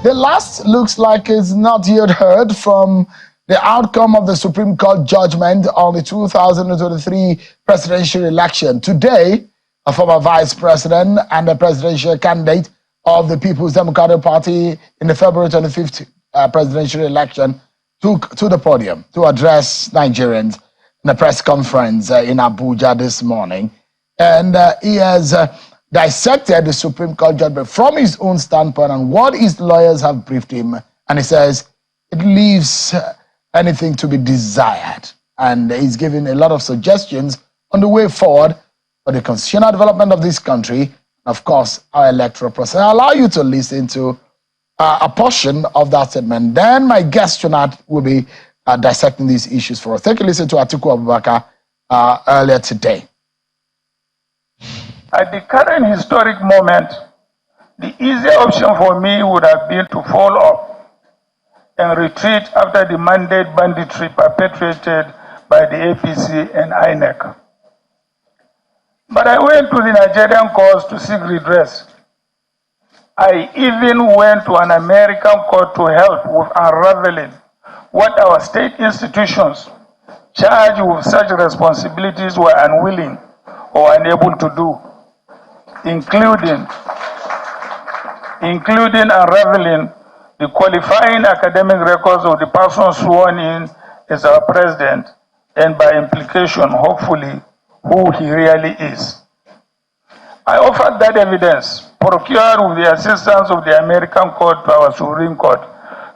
The last looks like it's not yet heard from the outcome of the Supreme Court judgment on the 2023 presidential election. Today, a former vice president and a presidential candidate of the People's Democratic Party in the February 25th presidential election took to the podium to address Nigerians in a press conference in Abuja this morning. And he has dissected the Supreme Court judgment from his own standpoint and what his lawyers have briefed him. And he says it leaves anything to be desired. And he's giving a lot of suggestions on the way forward for the constitutional development of this country, and of course, our electoral process. I'll allow you to listen to a portion of that statement. Then my guest tonight will be dissecting these issues for us. Take a listen to Atiku Abubakar earlier today. At the current historic moment, the easy option for me would have been to fall off and retreat after the mandate banditry perpetrated by the APC and INEC. But I went to the Nigerian courts to seek redress. I even went to an American court to help with unraveling what our state institutions charged with such responsibilities were unwilling or unable to do, including unraveling the qualifying academic records of the person sworn in as our president, and by implication, hopefully, who he really is. I offered that evidence, procured with the assistance of the American court to our Supreme Court,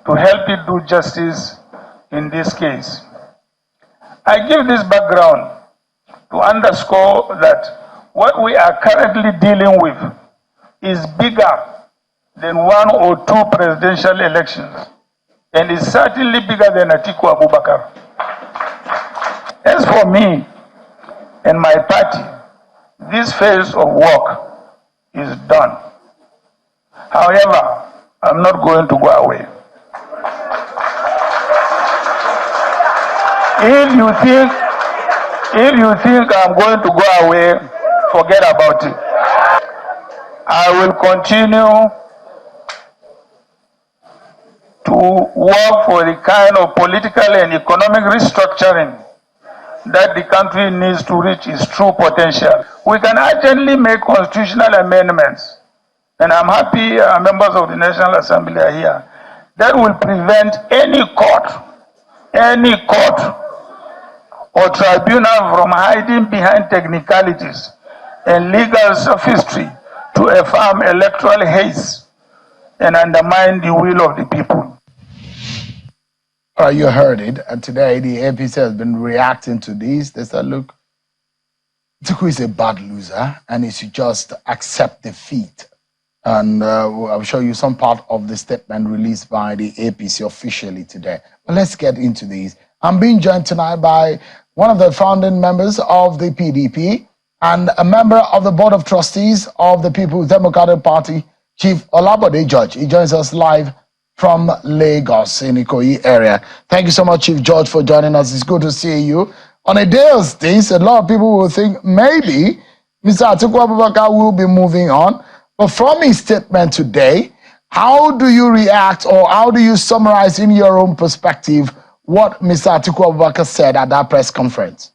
to help it do justice in this case. I give this background to underscore that what we are currently dealing with is bigger than 1 or 2 presidential elections, and is certainly bigger than Atiku Abubakar. As for me and my party, this phase of work is done. However, I'm not going to go away. If you think I'm going to go away, forget about it. I will continue to work for the kind of political and economic restructuring that the country needs to reach its true potential. We can urgently make constitutional amendments, and I'm happy members of the National Assembly are here, that will prevent any court or tribunal from hiding behind technicalities and legal sophistry to affirm electoral haste and undermine the will of the people. You heard it, and today the APC has been reacting to this. They said, look, Atiku is a bad loser and he should just accept defeat. And I'll show you some part of the statement released by the APC officially today. But let's get into these. I'm being joined tonight by one of the founding members of the PDP and a member of the Board of Trustees of the People's Democratic Party, Chief Bode George. He joins us live from Lagos in Ikoyi area. Thank you so much, Chief George, for joining us. It's good to see you. On a day of this, a lot of people will think maybe Mr. Atiku Abubakar will be moving on. But from his statement today, how do you react, or how do you summarize in your own perspective what Mr. Atiku Abubakar said at that press conference?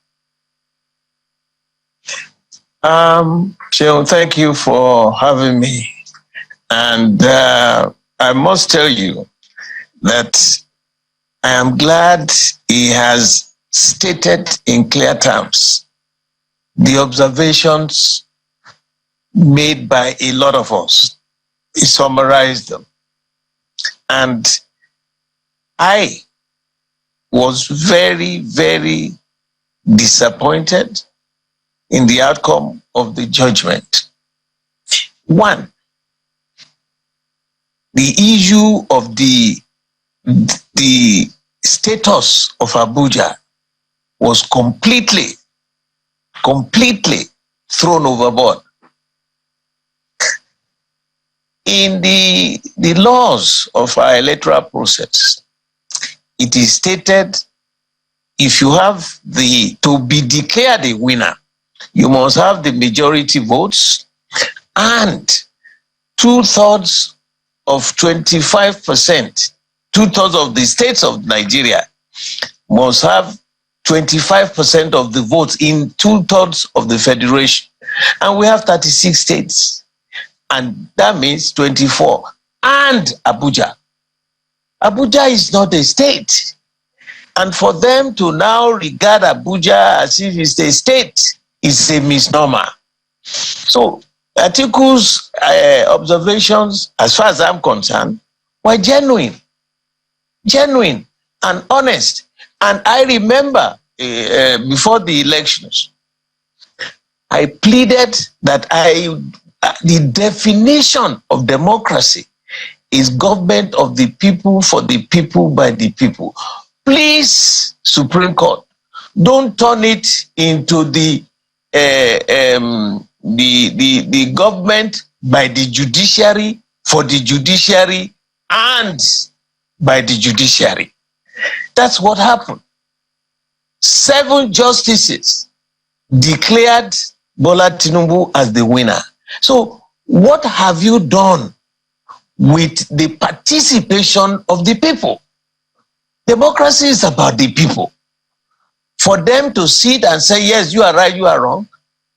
Joe, thank you for having me. And I must tell you that I am glad he has stated in clear terms the observations made by a lot of us. He summarized them. And I was very, very disappointed in the outcome of the judgment. One, the issue of the status of Abuja was completely thrown overboard. In the laws of our electoral process, it is stated if you have to be declared a winner, you must have the majority votes and 2/3 of 25%, 2/3 of the states of Nigeria must have 25% of the votes in 2/3 of the federation. And we have 36 states. And that means 24. And Abuja. Abuja is not a state. And for them to now regard Abuja as if it's a state is a misnomer. So Atiku's observations, as far as I'm concerned, were genuine and honest. And I remember before the elections, I pleaded that the definition of democracy is government of the people, for the people, by the people. Please, Supreme Court, don't turn it into the government by the judiciary, for the judiciary, and by the judiciary. That's what happened. 7 justices declared Bola Tinubu as the winner. So what have you done with the participation of the people? Democracy is about the people. For them to sit and say, yes, you are right, you are wrong,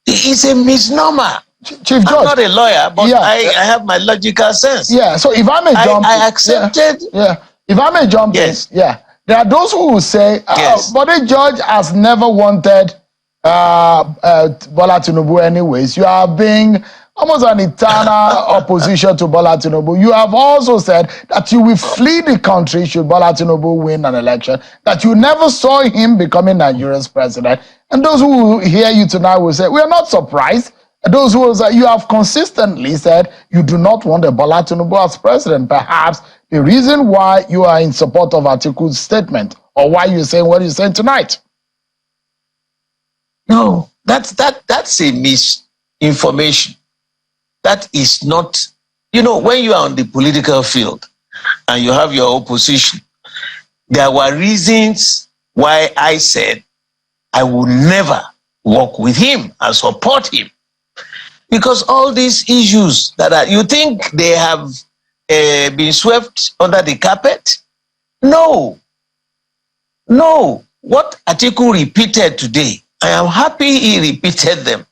it's a misnomer. Chief Judge, I'm not a lawyer, but yeah, I have my logical sense. Yeah, so if I may jump I accepted. Yeah. If I may jump yes. in, yeah. There are those who will say, yes, Bode George has never wanted Bola Tinubu anyways. You are being almost an eternal opposition to Bola Tinubu. You have also said that you will flee the country should Bola Tinubu win an election, that you never saw him becoming Nigeria's president. And those who hear you tonight will say, we are not surprised. Those who say, you have consistently said you do not want a Bola Tinubu as president. Perhaps the reason why you are in support of Atiku's statement, or why you're saying what you're saying tonight. No, that's a misinformation. That is not, when you are on the political field and you have your opposition, there were reasons why I said I would never work with him and support him. Because all these issues you think they have been swept under the carpet? No. What Atiku repeated today, I am happy he repeated them.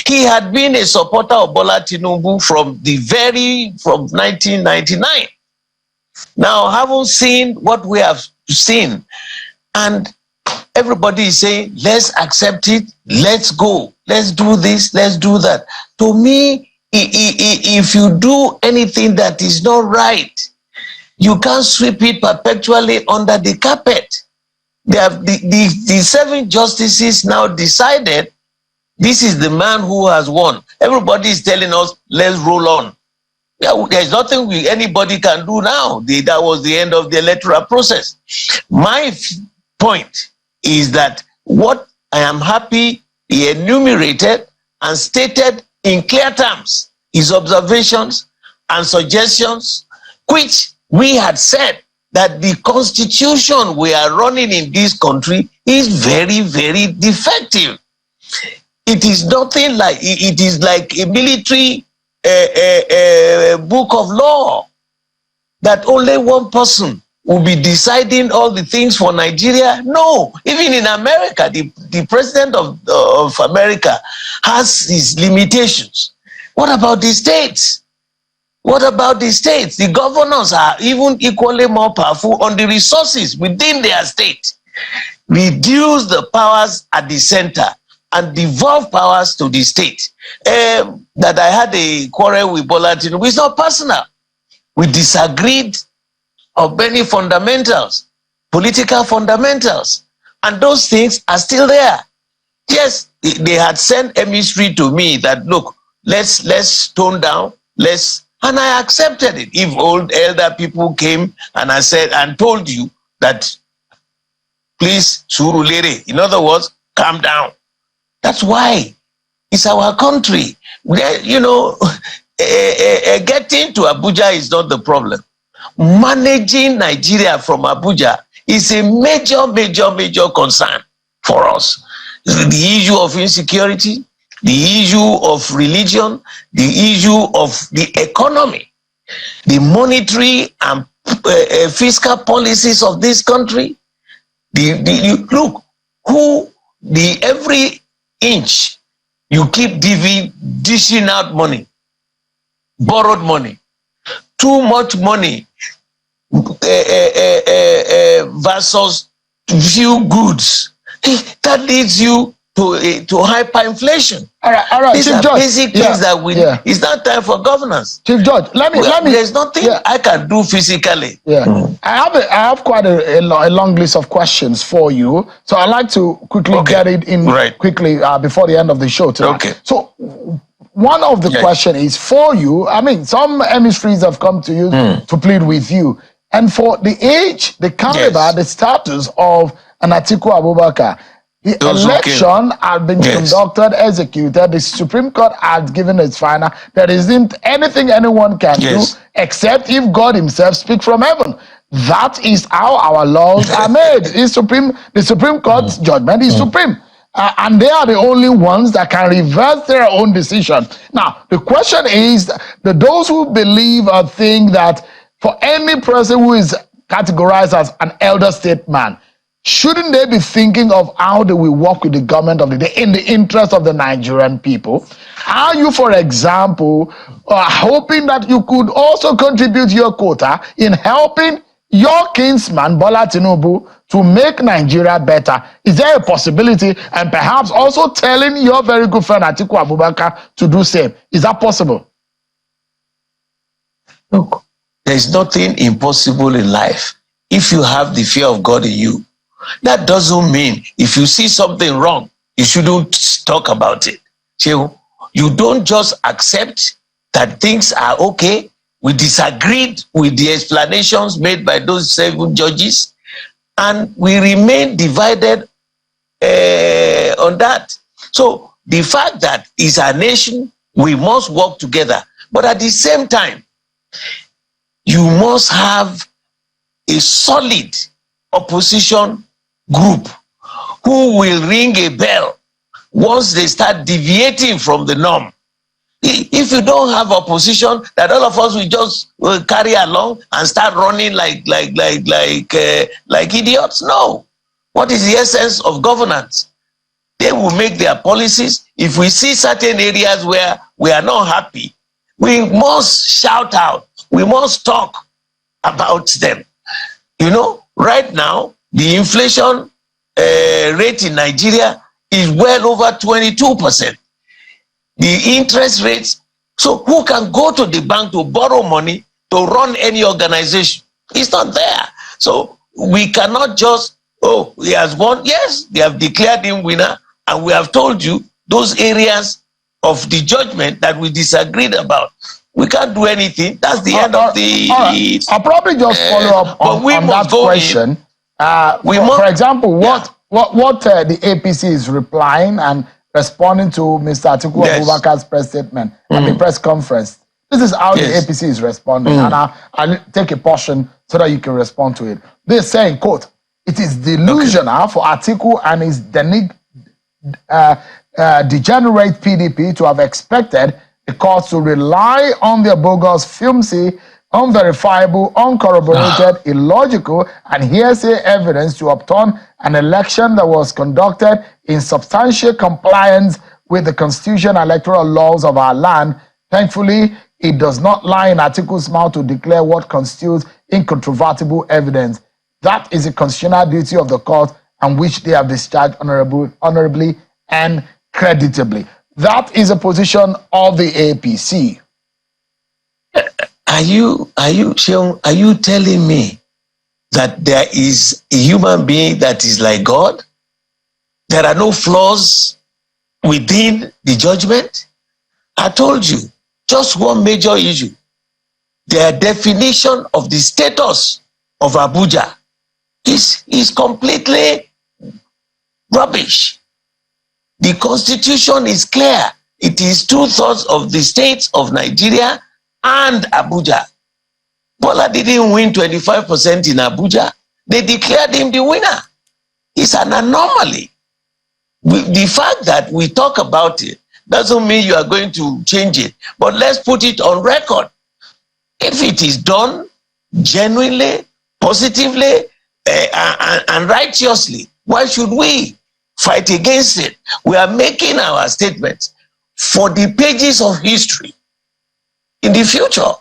He had been a supporter of Bola Tinubu from 1999. Now, haven't seen what we have seen, and everybody is saying, let's accept it, let's go, let's do this, let's do that. To me, if you do anything that is not right, you can't sweep it perpetually under the carpet. The 7 justices now decided this is the man who has won. Everybody is telling us, let's roll on. There's nothing anybody can do now. That was the end of the electoral process. My point is that what I am happy he enumerated and stated in clear terms his observations and suggestions, which we had said that the constitution we are running in this country is very, very defective. It is nothing like, it is like a military book of law that only one person will be deciding all the things for Nigeria. No, even in America, the president of America has his limitations. What about the states? What about the states? The governors are even equally more powerful on the resources within their state. Reduce the powers at the center and devolve powers to the state. That I had a quarrel with Bola Tinubu, it's not personal. We disagreed of many fundamentals, political fundamentals, and those things are still there. Yes, they had sent emissary to me that, look, let's tone down, and I accepted it. If old elder people came and I said and told you that, please, surulere, in other words, calm down. That's why it's our country. Getting to Abuja is not the problem. Managing Nigeria from Abuja is a major concern for us. The issue of insecurity, the issue of religion, the issue of the economy. the monetary and fiscal policies of this country. Look, every inch you keep dishing out money, borrowed money, too much money versus few goods. That leads you to hyperinflation. All right, These Chief are George. basic things that we. Yeah. It's not time for governance. Chief George, let me. There's nothing I can do physically. Yeah, I have quite a long list of questions for you, so I'd like to quickly get it in quickly before the end of the show tonight. Okay. So one of the question is for you. I mean, some emissaries have come to you to plead with you, and for the age, the caliber, the status of an Atiku Abubakar. The election had been conducted, executed. The Supreme Court had given its final. There isn't anything anyone can do except if God himself speaks from heaven. That is how our laws are made. The Supreme Court's judgment is supreme. And they are the only ones that can reverse their own decision. Now, the question is that those who believe or think that for any person who is categorized as an elder statesman, shouldn't they be thinking of how they will work with the government of the day in the interest of the Nigerian people? Are you, for example, hoping that you could also contribute your quota in helping your kinsman, Bola Tinubu, to make Nigeria better? Is there a possibility? And perhaps also telling your very good friend Atiku Abubakar to do same. Is that possible? Look, there's nothing impossible in life if you have the fear of God in you. That doesn't mean if you see something wrong, you shouldn't talk about it. So you don't just accept that things are okay. We disagreed with the explanations made by those 7 judges, and we remain divided on that. So the fact that it's a nation, we must work together. But at the same time, you must have a solid opposition group who will ring a bell once they start deviating from the norm. If you don't have opposition that all of us will just carry along and start running like idiots, no. What is the essence of governance? They will make their policies. If we see certain areas where we are not happy, we must shout out. We must talk about them. You know, right now, the inflation rate in Nigeria is well over 22%. The interest rates, so who can go to the bank to borrow money to run any organization? It's not there. So we cannot just, oh, he has won. Yes, they have declared him winner, and we have told you those areas of the judgment that we disagreed about. We can't do anything. That's the end of the... Right. I'll probably just follow up on that question. For example, what the APC is replying and responding to Mr. Atiku Abubakar's press statement at the press conference. This is how the APC is responding. And I'll take a portion so that you can respond to it. They're saying, quote, "It is delusional for Atiku and his degenerate PDP to have expected the courts to rely on their bogus, flimsy, unverifiable, uncorroborated, illogical, and hearsay evidence to upturn an election that was conducted in substantial compliance with the constitution and electoral laws of our land. Thankfully, it does not lie in Atiku's mouth to declare what constitutes incontrovertible evidence. That is a constitutional duty of the court, and which they have discharged honorably and creditably." That is a position of the APC. Are you telling me that there is a human being that is like God? There are no flaws within the judgment? I told you, just one major issue. Their definition of the status of Abuja is completely rubbish. The Constitution is clear. It is 2/3 of the states of Nigeria and Abuja. Bola didn't win 25% in Abuja. They declared him the winner. It's an anomaly. The fact that we talk about it doesn't mean you are going to change it. But let's put it on record. If it is done genuinely, positively, and righteously, why should we fight against it? We are making our statements for the pages of history in the future.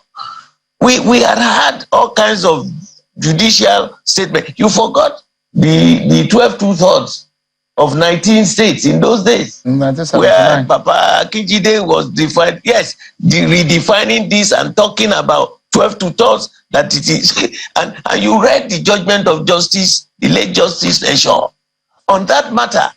We had had all kinds of judicial statements. You forgot the 12 2/3 of 19 states in those days, where Papa Kijide was defined, yes, redefining this and talking about 12 2/3 that it is. And you read the judgment of Justice, the late Justice Enshaw, on that matter.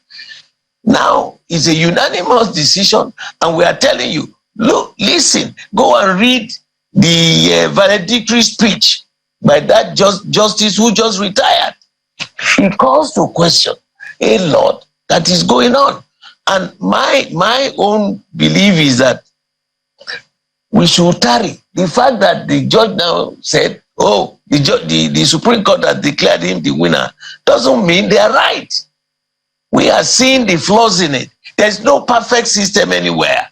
Now it's a unanimous decision, and we are telling you, look, listen, go and read the valedictory speech by that justice who just retired. He calls to question a lot that is going on. And my own belief is that we should tarry. The fact that the judge now said, oh, the Supreme Court has declared him the winner, doesn't mean they are right. We are seeing the flaws in it. There's no perfect system anywhere.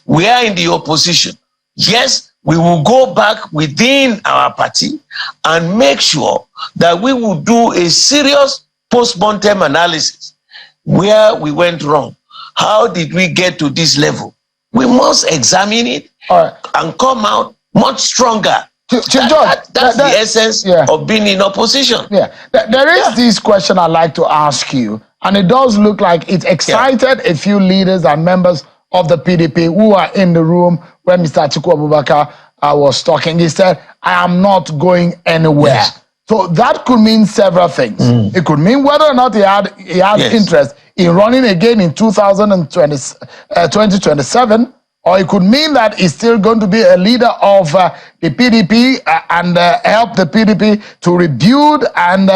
We are in the opposition. Yes, we will go back within our party and make sure that we will do a serious post-mortem analysis. Where we went wrong. How did we get to this level? We must examine it and come out much stronger. That's the essence of being in opposition. Yeah, there is this question I'd like to ask you, and it does look like it excited a few leaders and members of the PDP who are in the room when Mr. Atiku Abubakar was talking. He said, I am not going anywhere. Yes. So that could mean several things. It could mean whether or not he had interest in running again in 2027, or it could mean that he's still going to be a leader of the PDP and help the PDP to rebuild and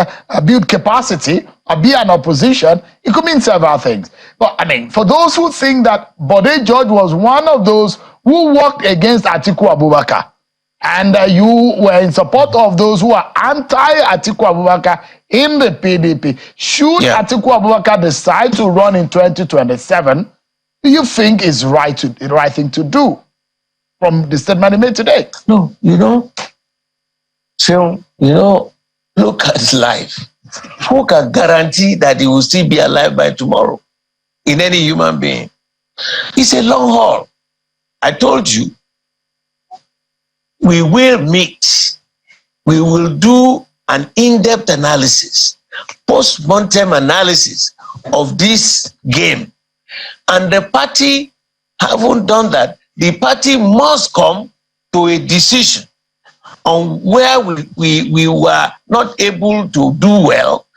build capacity or be an opposition. It could mean several things. But I mean, for those who think that Bode George was one of those who worked against Atiku Abubakar, and you were in support of those who are anti-Atiku Abubakar in the PDP. Should Atiku Abubakar decide to run in 2027, do you think is the right thing to do from the statement he made today? No, so, look at life. Who can guarantee that he will still be alive by tomorrow in any human being? It's a long haul. I told you, we will meet. We will do an in-depth analysis, post-mortem analysis of this game. And the party haven't done that. The party must come to a decision on where we were not able to do well.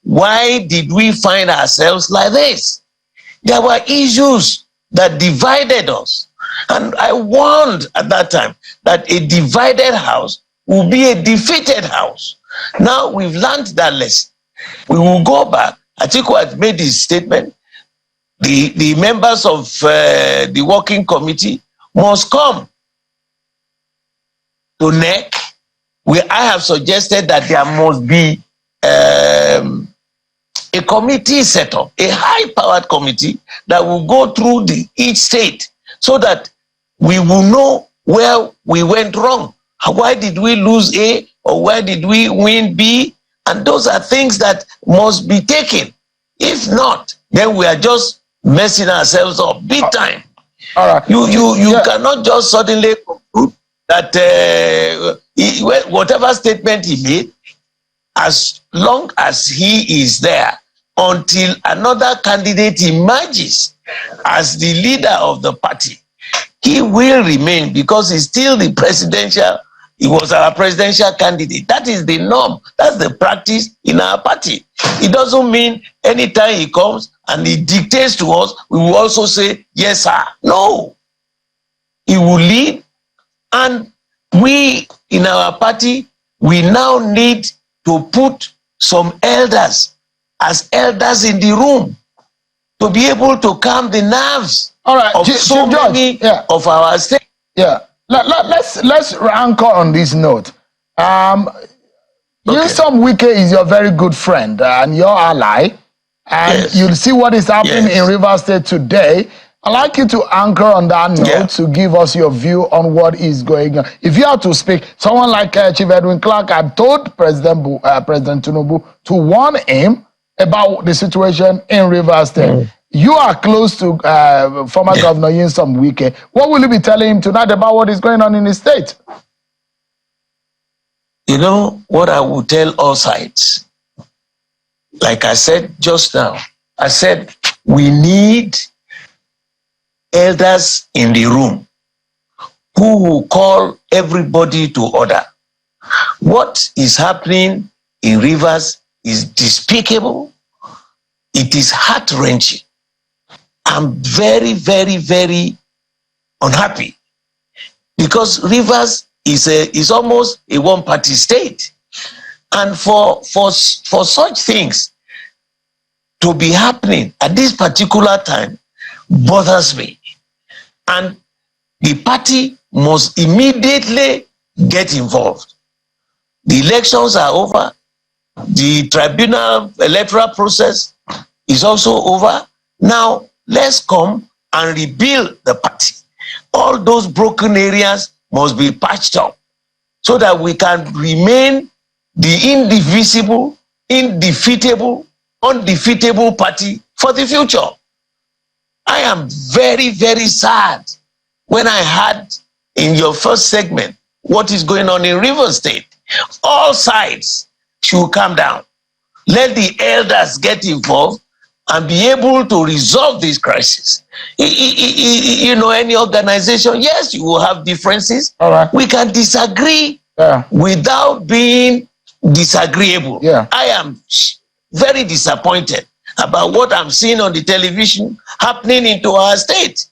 Why did we find ourselves like this? There were issues that divided us. And I warned at that time that a divided house will be a defeated house. Now we've learned that lesson. We will go back. Atiku has made his statement. The members of the working committee must come to NEC. I have suggested that there must be a committee set up, a high-powered committee that will go through each state, so that we will know where we went wrong. Why did we lose A, or why did we win B? And those are things that must be taken. If not, then we are just messing ourselves up big time. All right. You cannot just suddenly conclude that whatever statement he made, as long as he is there, until another candidate emerges as the leader of the party, he will remain, because he's still the presidential. He was our presidential candidate. That is the norm. That's the practice in our party. It doesn't mean anytime he comes and he dictates to us, we will also say, yes, sir. No. He will lead. And we, in our party, we now need to put some elders as elders in the room to be able to calm the nerves of so many of our states. Yeah. Let's anchor on this note. Nyesom Wike is your very good friend and your ally, and you'll see what is happening in Rivers State today. I'd like you to anchor on that note to give us your view on what is going on. If you have to speak, someone like Chief Edwin Clark had told President Tinubu to warn him about the situation in Rivers State. You are close to former Governor Nyesom Wike. What will you be telling him tonight about what is going on in the state? You know what I will tell all sides? Like I said just now, I said we need elders in the room who will call everybody to order. What is happening in Rivers is despicable. It is heart-wrenching. I'm very, very, very unhappy because Rivers is almost a one-party state. And for such things to be happening at this particular time bothers me. And the party must immediately get involved. The elections are over. The tribunal electoral process is also over. Now, let's come and rebuild the party. All those broken areas must be patched up so that we can remain the indivisible, indefeatable, undefeatable party for the future. I am very, very sad when I heard in your first segment what is going on in Rivers State. All sides should come down. Let the elders get involved and be able to resolve this crisis. You know, any organization, yes, you will have differences. All right. We can disagree without being disagreeable. I am very disappointed about what I'm seeing on the television happening into our state.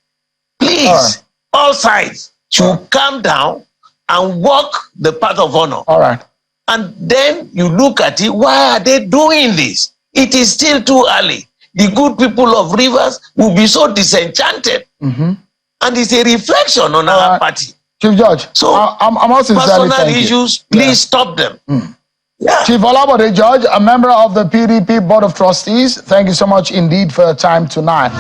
Please, all sides should come down and walk the path of honor. All right. And then you look at it, why are they doing this? It is still too early. The good people of Rivers will be so disenchanted. And it's a reflection on our party. Chief Judge, so I'm also personal issues, please stop them. Chief Bode George, a member of the PDP Board of Trustees, thank you so much indeed for your time tonight.